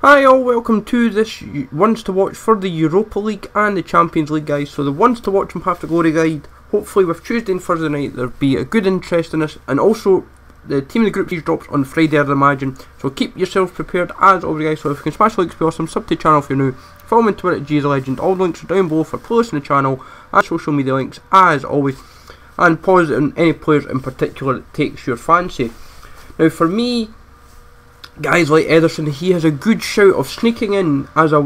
Hi all, welcome to this ones to watch for the Europa League and the Champions League, guys. So the ones to watch from Path to Glory guide, hopefully with Tuesday and Thursday night there'll be a good interest in this, and also the team of the group stage drops on Friday, I'd imagine, so keep yourselves prepared as always, guys. So if you can smash the likes, be awesome, sub to the channel if you're new, follow me on Twitter at GZLegend, all the links are down below for playlists in the channel and social media links as always, and pause on any players in particular that takes your fancy. Now for me, guys like Ederson, he has a good shout of sneaking in as a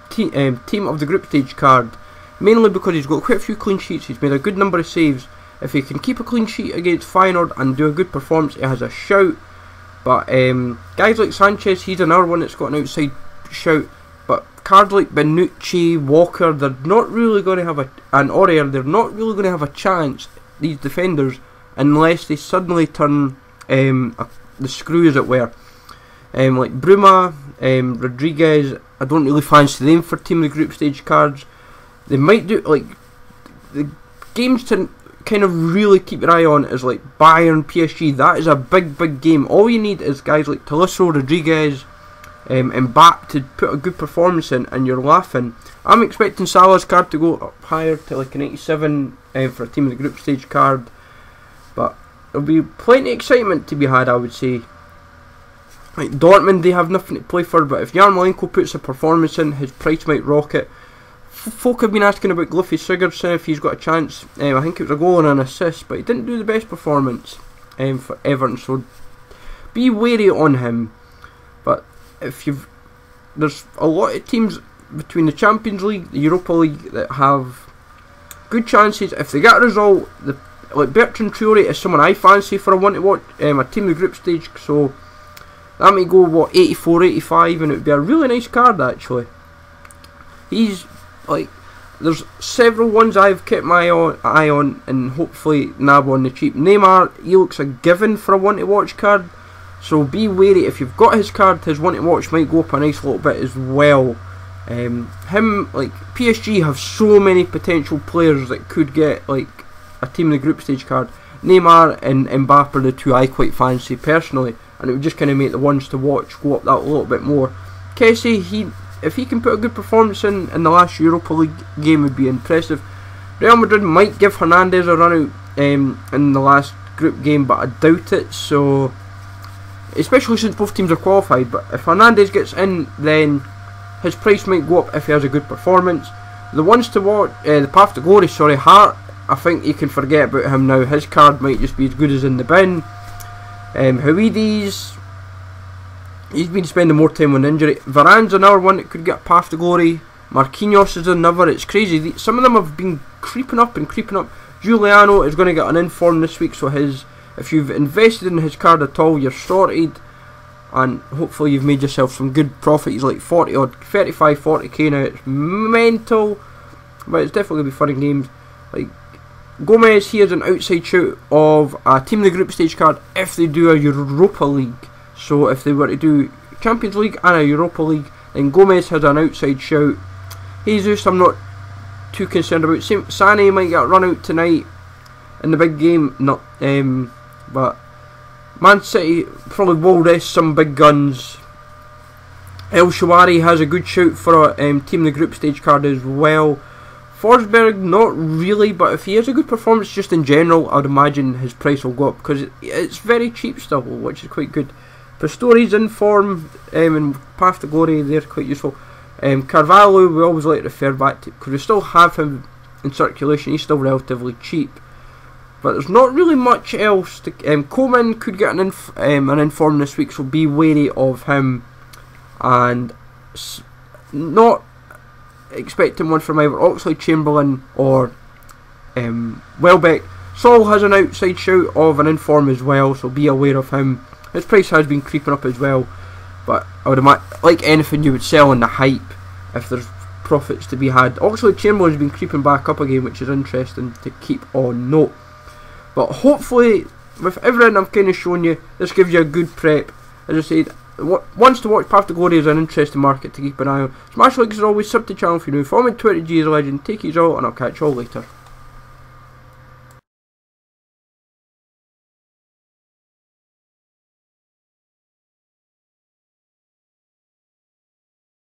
team of the group stage card, mainly because he's got quite a few clean sheets, he's made a good number of saves. If he can keep a clean sheet against Feyenoord and do a good performance, he has a shout. But guys like Sanchez, he's another one that's got an outside shout. But cards like Benucci, Walker, they're not really going to have and Aurier, they're not really going to have a chance, these defenders, unless they suddenly turn the screw, as it were. Like Bruma, Rodriguez, I don't really fancy them for team of the group stage cards. They might do, like, the games to kind of really keep your eye on is like Bayern, PSG. That is a big game. All you need is guys like Tolisso, Rodriguez, and Mbappe to put a good performance in, and you're laughing. I'm expecting Salah's card to go up higher to like an 87 for a team of the group stage card, but there'll be plenty of excitement to be had, I would say. Like Dortmund, they have nothing to play for, but if Yarmolenko puts a performance in, his price might rocket. Folk have been asking about Gylfi Sigurdsson, if he's got a chance. I think it was a goal and an assist, but he didn't do the best performance for Everton, so be wary on him. But if there's a lot of teams between the Champions League, the Europa League, that have good chances if they get a result. Like Bertrand Traore is someone I fancy for a one to watch, a team of the group stage, so that might go, what, 84, 85, and it would be a really nice card actually. He's like, there's several ones I've kept my eye on and hopefully nab on the cheap. Neymar, he looks a given for a one to watch card, so be wary. If you've got his card, his one to watch might go up a nice little bit as well. Like PSG have so many potential players that could get like a team in the group stage card. Neymar and Mbappe are the two I quite fancy personally, and it would just kind of make the ones to watch go up that a little bit more. Kessie, if he can put a good performance in the last Europa League game, would be impressive. Real Madrid might give Hernandez a run out in the last group game, but I doubt it, so especially since both teams are qualified. But if Hernandez gets in, then his price might go up if he has a good performance. The ones to watch, the Path to Glory, sorry, Hart, I think you can forget about him now. His card might just be as good as in the bin. Huides, he's been spending more time on injury. Varane's another one that could get a Path to Glory. Marquinhos is another. It's crazy. Some of them have been creeping up and creeping up. Giuliano is going to get an inform this week, so if you've invested in his card at all, you're sorted, and hopefully you've made yourself some good profit. He's like 40 odd, 35, 40k now. It's mental, but it's definitely going to be fun in games. Like Gomez, he has an outside shout of a team in the group stage card if they do a Europa League. So if they were to do Champions League and a Europa League, then Gomez has an outside shout. Jesus, I'm not too concerned about. Sané might get run out tonight in the big game, but Man City probably will rest some big guns. El Shaarawy has a good shout for a team in the group stage card as well. Forsberg, not really, but if he has a good performance just in general, I'd imagine his price will go up, because it's very cheap still, which is quite good. Pistori's in form and Path to Glory, they're quite useful. Carvalho, we always like to refer back to, because we still have him in circulation, he's still relatively cheap. But there's not really much else. Coleman could get an inform this week, so be wary of him. And not expecting one from either Oxlade-Chamberlain or Welbeck. Saul has an outside shout of an inform as well, so be aware of him. His price has been creeping up as well, but I would imagine, like anything, you would sell on the hype if there's profits to be had. Oxlade-Chamberlain has been creeping back up again, which is interesting to keep on note. But hopefully, with everything I've kind of shown you, this gives you a good prep. As I said, ones to watch, Path to Glory is an interesting market to keep an eye on. Smash likes as always, sub to the channel if you're new. Follow me on Twitter, GZLegend. Take it all, and I'll catch you all later.